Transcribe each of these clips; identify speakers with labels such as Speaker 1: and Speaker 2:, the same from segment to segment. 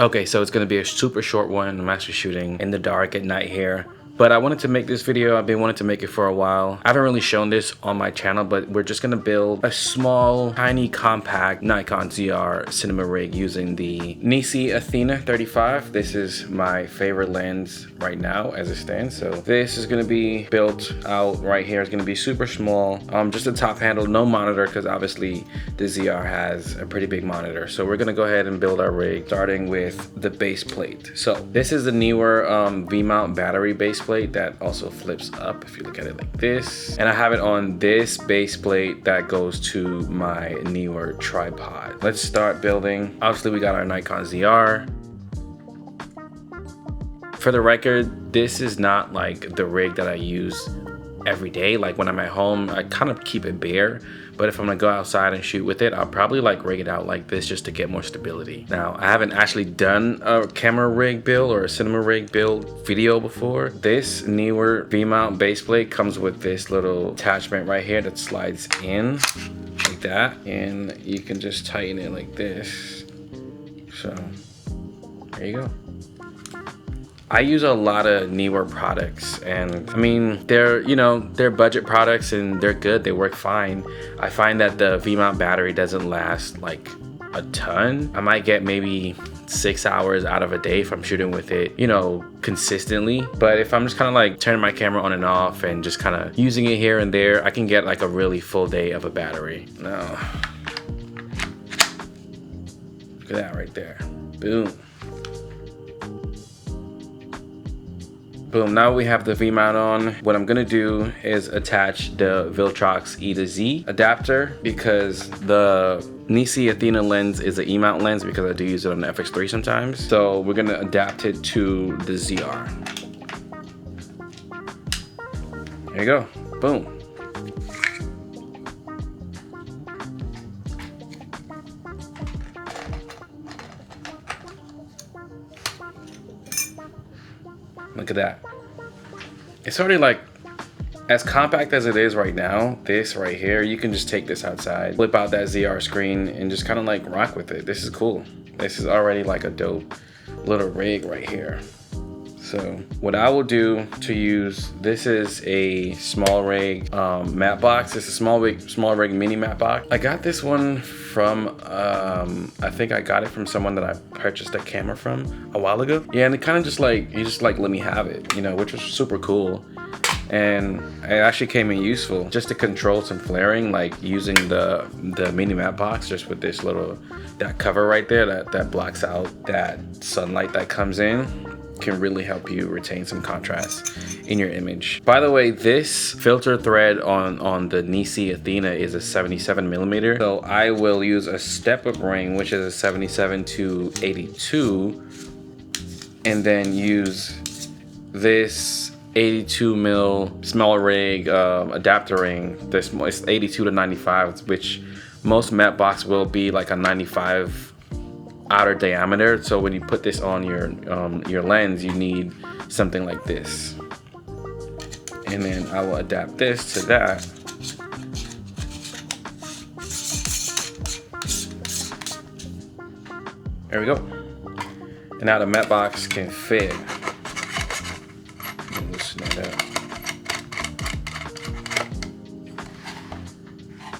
Speaker 1: Okay, so it's gonna be a super short one. I'm actually shooting in the dark at night here. But I wanted to make this video. I've been wanting to make it for a while. I haven't really shown this on my channel, but we're just gonna build a small, tiny, compact Nikon ZR cinema rig using the Nikon Athena 35. This is my favorite lens right now as it stands. So this is gonna be built out right here. It's gonna be super small, just a top handle, no monitor, because obviously the ZR has a pretty big monitor. So we're gonna go ahead and build our rig, starting with the base plate. So this is the Neewer V-mount battery base plate that also flips up if you look at it like this, and I have it on this base plate that goes to my Neewer tripod. Let's start building. Obviously we got our Nikon ZR. For the record, this is not like the rig that I use every day. Like when I'm at home, I kind of keep it bare, but if I'm gonna go outside and shoot with it, I'll probably like rig it out like this just to get more stability. Now, I haven't actually done a camera rig build or a cinema rig build video before. This Neewer V-mount base plate comes with this little attachment right here that slides in like that, and you can just tighten it like this. So there you go. I use a lot of Neewer products, and I mean, they're budget products and they're good, they work fine. I find that the V-mount battery doesn't last like a ton. I might get maybe 6 hours out of a day if I'm shooting with it, consistently. But if I'm just kind of like turning my camera on and off and just kind of using it here and there, I can get like a really full day of a battery. Now, look at that right there. Boom. Boom, now we have the V-mount on. What I'm gonna do is attach the Viltrox E-Z Adapter, because the Nikon Athena lens is an E-mount lens, because I do use it on the FX3 sometimes. So we're gonna adapt it to the ZR. There you go, boom. Look at that. It's already like, as compact as it is right now, this right here, you can just take this outside, flip out that ZR screen, and just kind of like rock with it. This is cool. This is already like a dope little rig right here. So what I will do to use, this is a Smallrig matte box. It's a Smallrig mini matte box. I got this one from, I think I got it from someone that I purchased a camera from a while ago. Yeah, and it kind of just like, he just like let me have it, which was super cool. And it actually came in useful just to control some flaring, like using the mini matte box just with this little, that cover right there that blocks out that sunlight that comes in, can really help you retain some contrast in your image. By the way, this filter thread on the Nikon Athena is a 77mm. So I will use a step-up ring, which is a 77 to 82, and then use this 82mm Smallrig adapter ring. This is 82 to 95, which most matte box will be like a 95 outer diameter. So when you put this on your lens, you need something like this. And then I will adapt this to that. There we go. And now the matte box can fit. Loosen that up.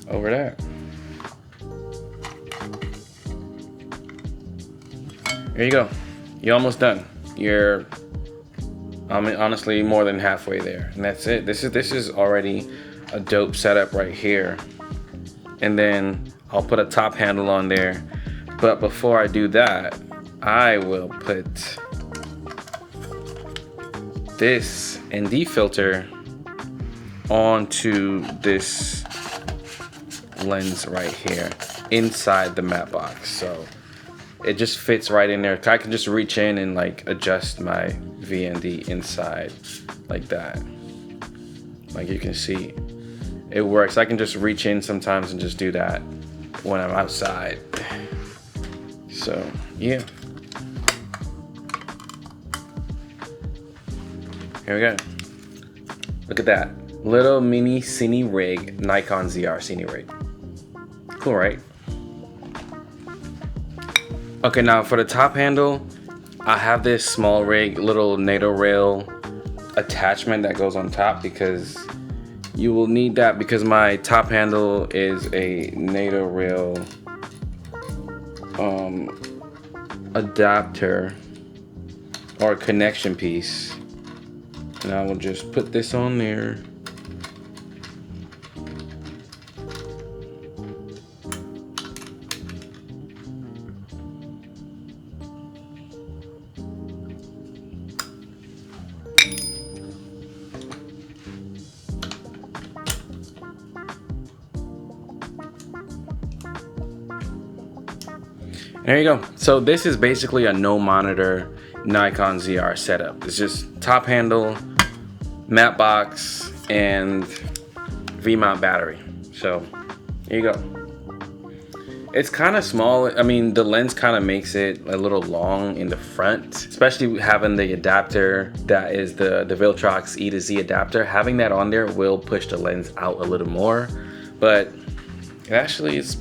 Speaker 1: Over there. There you go. You're almost done. You're, I mean, honestly, more than halfway there. And that's it. This is already a dope setup right here. And then I'll put a top handle on there. But before I do that, I will put this ND filter onto this lens right here inside the matte box. So it just fits right in there. I can just reach in and like adjust my VND inside like that. Like you can see, it works. I can just reach in sometimes and just do that when I'm outside. So yeah. Here we go. Look at that. Little mini Cine rig, Nikon ZR Cine rig. Cool, right? Okay, now for the top handle, I have this Smallrig little NATO rail attachment that goes on top, because you will need that, because my top handle is a NATO rail adapter or connection piece. And I will just put this on there. There you go. So this is basically a no monitor Nikon ZR setup. It's just top handle, matte box, and V-mount battery. So there you go. It's kind of small. I mean, the lens kind of makes it a little long in the front, especially having the adapter that is the Viltrox E-Z Adapter. Having that on there will push the lens out a little more, but actually it's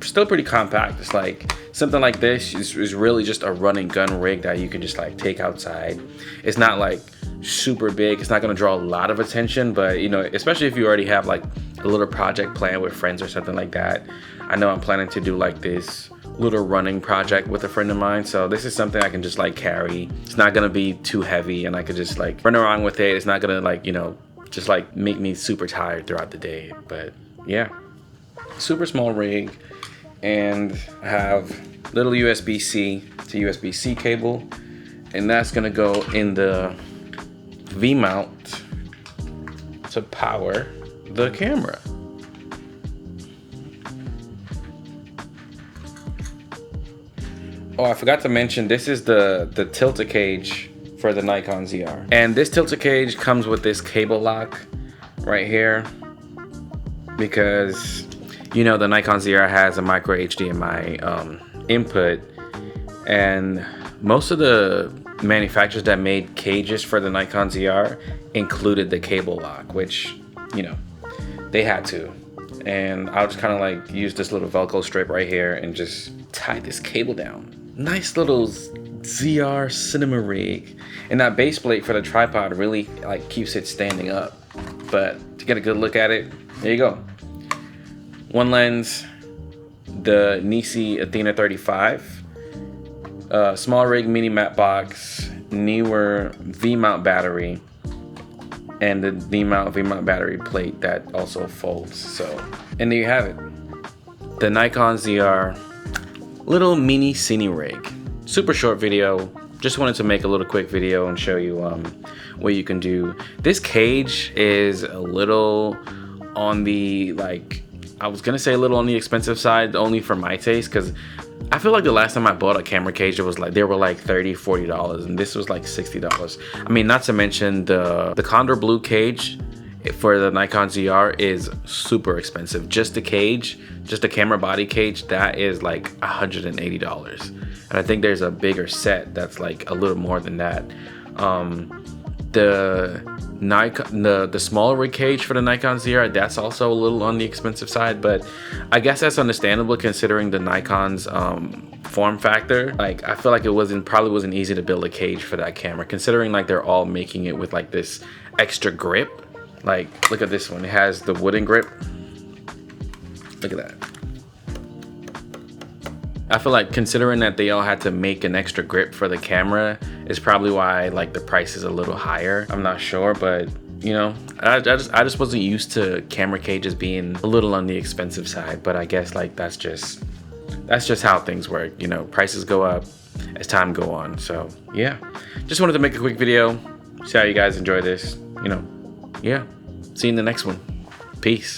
Speaker 1: still pretty compact. It's like something like this is really just a run and gun rig that you can just like take outside. It's not like super big. It's not going to draw a lot of attention, but you know, especially if you already have like a little project planned with friends or something like that. I know I'm planning to do like this little running project with a friend of mine, so this is something I can just like carry. It's not going to be too heavy, and I could just like run around with it. It's not going to like, you know, just like make me super tired throughout the day. But yeah, super small rig. And I have little USB-C to USB-C cable, and that's gonna go in the V-mount to power the camera. Oh, I forgot to mention, this is the Tilta cage for the Nikon ZR. And this Tilta cage comes with this cable lock right here, because you know, the Nikon ZR has a micro HDMI input, and most of the manufacturers that made cages for the Nikon ZR included the cable lock, which, you know, they had to. And I'll just kind of like use this little Velcro strip right here and just tie this cable down. Nice little ZR cinema rig. And that base plate for the tripod really like keeps it standing up. But to get a good look at it, there you go. One lens, the Nisi Athena 35, Smallrig mini matte box, Neewer V-mount battery, and the V-mount battery plate that also folds. So, and there you have it, the Nikon ZR little mini Cine rig. Super short video. Just wanted to make a little quick video and show you what you can do. This cage is a little on the like, I was gonna say a little on the expensive side, only for my taste, because I feel like the last time I bought a camera cage, it was like, they were like $30–40, and this was like $60. I mean, not to mention the Condor Blue cage for the Nikon ZR is super expensive. Just the cage, just the camera body cage, that is like $180. And I think there's a bigger set that's like a little more than that. The Nikon, the Smallrig cage for the Nikon ZR, that's also a little on the expensive side, but I guess that's understandable considering the Nikon's form factor. Like, I feel like it probably wasn't easy to build a cage for that camera, considering like they're all making it with like this extra grip. Like, look at this one, it has the wooden grip. Look at that. I feel like considering that they all had to make an extra grip for the camera is probably why like the price is a little higher. I'm not sure, but you know, I just wasn't used to camera cages being a little on the expensive side. But I guess like that's just how things work. You know, prices go up as time go on. So yeah, just wanted to make a quick video, see how you guys enjoy this. You know, yeah, see you in the next one. Peace.